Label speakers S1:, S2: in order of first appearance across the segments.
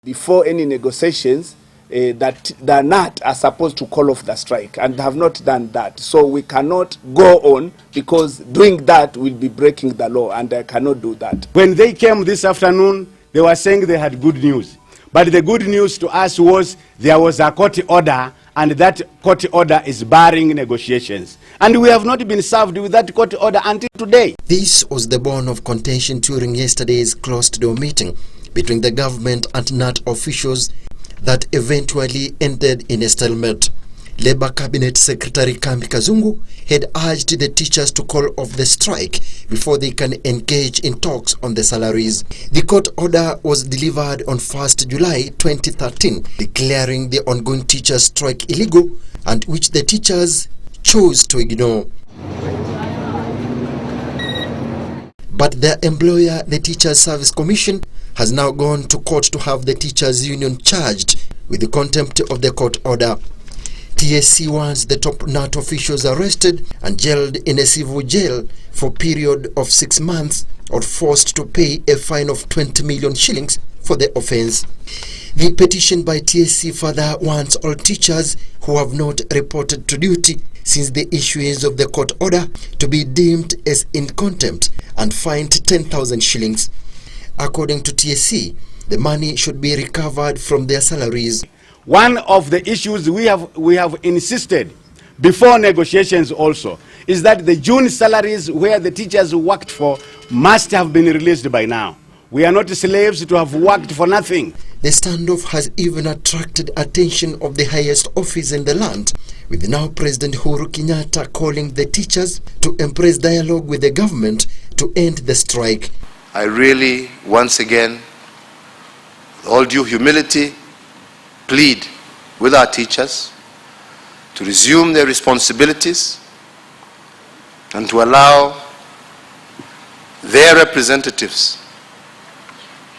S1: Before any negotiations, that the KNUT are supposed to call off the strike and have not done that. So we cannot go on, because doing that will be breaking the law, and I cannot do that.
S2: When they came this afternoon, they were saying they had good news. But the good news to us was there was a court order, and that court order is barring negotiations. And we have not been served with that court order until today.
S3: This was the bone of contention during yesterday's closed-door meeting between the government and KNUT officials that eventually ended in a stalemate. Labour Cabinet Secretary Kambi Kazungu had urged the teachers to call off the strike before they can engage in talks on the salaries. The court order was delivered on 1st July 2013, declaring the ongoing teachers' strike illegal, and which the teachers chose to ignore. But their employer, the Teachers Service Commission, has now gone to court to have the teachers' union charged with the contempt of the court order. TSC wants the top KNUT officials arrested and jailed in a civil jail for a period of 6 months, or forced to pay a fine of 20 million shillings for the offense. The petition by TSC further wants all teachers who have not reported to duty since the issuance of the court order to be deemed as in contempt and fined 10,000 shillings. According to TSC, the money should be recovered from their salaries.
S2: One of the issues we have insisted before negotiations also is that the June salaries where the teachers worked for must have been released by now. We are not slaves to have worked for nothing.
S3: The standoff has even attracted attention of the highest office in the land, with now President Uhuru Kenyatta calling the teachers to embrace dialogue with the government to end the strike.
S4: I really, once again, with all due humility, plead with our teachers to resume their responsibilities and to allow their representatives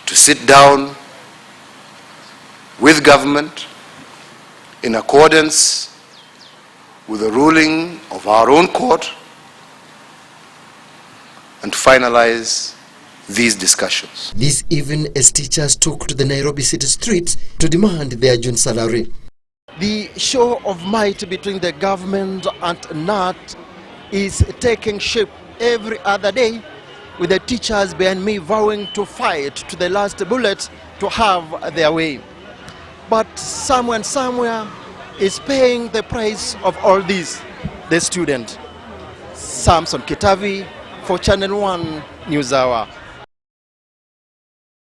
S4: to sit down with government in accordance with the ruling of our own court and to finalize these discussions.
S3: This even as teachers took to the Nairobi city streets to demand their June salary. The show of might between the government and KNUT is taking shape every other day, with the teachers behind me vowing to fight to the last bullet to have their way. But someone somewhere is paying the price of all this, the student. Samson Kitavi for Channel 1 News Hour.